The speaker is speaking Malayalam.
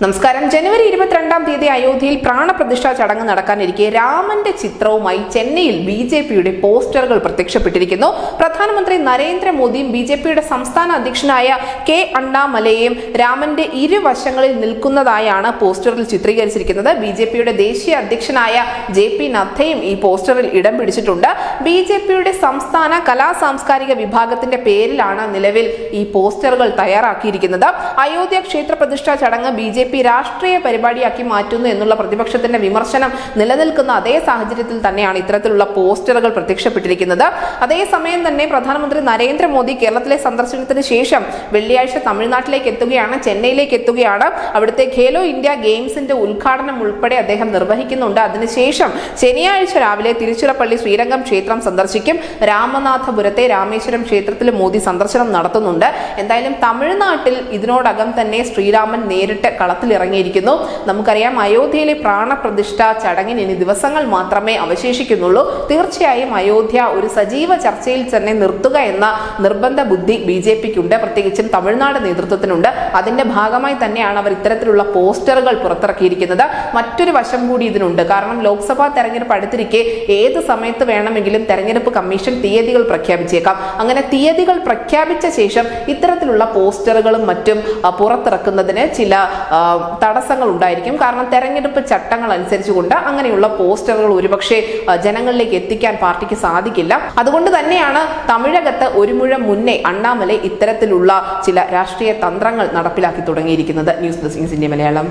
നമസ്കാരം. ജനുവരി 22-ാം തീയതി അയോധ്യയിൽ പ്രാണപ്രതിഷ്ഠാ ചടങ്ങ് നടക്കാനിരിക്കെ രാമന്റെ ചിത്രവുമായി ചെന്നൈയിൽ ബിജെപിയുടെ പോസ്റ്ററുകൾ പ്രത്യക്ഷപ്പെട്ടിരിക്കുന്നു. പ്രധാനമന്ത്രി നരേന്ദ്രമോദിയും ബിജെപിയുടെ സംസ്ഥാന അധ്യക്ഷനായ കെ അണ്ണാമലയും രാമന്റെ ഇരുവശങ്ങളിൽ നിൽക്കുന്നതായാണ് പോസ്റ്ററിൽ ചിത്രീകരിച്ചിരിക്കുന്നത്. ബിജെപിയുടെ ദേശീയ അധ്യക്ഷനായ JP നദ്ദയും ഈ പോസ്റ്ററിൽ ഇടം പിടിച്ചിട്ടുണ്ട്. ബിജെപിയുടെ സംസ്ഥാന കലാ സാംസ്കാരിക വിഭാഗത്തിന്റെ പേരിലാണ് നിലവിൽ ഈ പോസ്റ്ററുകൾ തയ്യാറാക്കിയിരിക്കുന്നത്. അയോധ്യ ക്ഷേത്ര പ്രതിഷ്ഠാ ചടങ്ങ് ബിജെപി രാഷ്ട്രീയ പരിപാടിയാക്കി മാറ്റുന്നു എന്നുള്ള പ്രതിപക്ഷത്തിന്റെ വിമർശനം നിലനിൽക്കുന്ന അതേ സാഹചര്യത്തിൽ തന്നെയാണ് ഇത്തരത്തിലുള്ള പോസ്റ്ററുകൾ പ്രത്യക്ഷപ്പെട്ടിരിക്കുന്നത്. അതേസമയം തന്നെ പ്രധാനമന്ത്രി നരേന്ദ്രമോദി കേരളത്തിലെ സന്ദർശനത്തിന് ശേഷം വെള്ളിയാഴ്ച തമിഴ്നാട്ടിലേക്ക് എത്തുകയാണ്, ചെന്നൈയിലേക്ക് എത്തുകയാണ്. അവിടുത്തെ ഖേലോ ഇന്ത്യ ഗെയിംസിന്റെ ഉദ്ഘാടനം ഉൾപ്പെടെ അദ്ദേഹം നിർവഹിക്കുന്നുണ്ട്. അതിനുശേഷം ശനിയാഴ്ച രാവിലെ തിരുച്ചിറപ്പള്ളി ശ്രീരംഗം ക്ഷേത്രം സന്ദർശിക്കും. രാമനാഥപുരത്തെ രാമേശ്വരം ക്ഷേത്രത്തിൽ മോദി സന്ദർശനം നടത്തുന്നുണ്ട്. എന്തായാലും തമിഴ്നാട്ടിൽ ഇതിനോടകം തന്നെ ശ്രീരാമൻ നേരിട്ട് കളത്തിലിറങ്ങിയിരിക്കുന്നു. നമുക്കറിയാം, അയോധ്യയിലെ പ്രാണപ്രതിഷ്ഠ ചടങ്ങിന് ഇനി ദിവസങ്ങൾ മാത്രമേ അവശേഷിക്കുന്നുള്ളൂ. തീർച്ചയായും അയോധ്യ ഒരു സജീവ ചർച്ചയിൽ തന്നെ നിർത്തുക എന്ന നിർബന്ധ ബുദ്ധി BJPക്കുണ്ട്, പ്രത്യേകിച്ചും തമിഴ്നാട് നേതൃത്വത്തിനുണ്ട്. അതിന്റെ ഭാഗമായി തന്നെയാണ് അവർ ഇത്തരത്തിലുള്ള പോസ്റ്ററുകൾ പുറത്തിറക്കിയിരിക്കുന്നത്. മറ്റൊരു വശം കൂടി ഇതിനുണ്ട്. കാരണം ലോക്സഭാ തെരഞ്ഞെടുപ്പ് അടുത്തിരിക്കെ ഏത് സമയത്ത് വേണമെങ്കിലും തെരഞ്ഞെടുപ്പ് കമ്മീഷൻ തീയതികൾ പ്രഖ്യാപിച്ചേക്കാം. അങ്ങനെ തീയതികൾ പ്രഖ്യാപിച്ച ശേഷം ഇത്തരത്തിലുള്ള പോസ്റ്ററുകളും മറ്റും പുറത്തിറക്കുന്നതിന് ചില തടസ്സങ്ങൾ ഉണ്ടായിരിക്കും. കാരണം തെരഞ്ഞെടുപ്പ് ചട്ടങ്ങൾ അനുസരിച്ചുകൊണ്ട് അങ്ങനെയുള്ള പോസ്റ്ററുകൾ ഒരുപക്ഷെ ജനങ്ങളിലേക്ക് എത്തിക്കാൻ പാർട്ടിക്ക് സാധിക്കില്ല. അതുകൊണ്ട് തന്നെയാണ് തമിഴകത്ത് ഒരു മുഴം മുന്നേ അണ്ണാമലൈ ഇത്തരത്തിലുള്ള ചില രാഷ്ട്രീയ തന്ത്രങ്ങൾ നടപ്പിലാക്കി തുടങ്ങിയിരിക്കുന്നത്. News desk India Malayalam.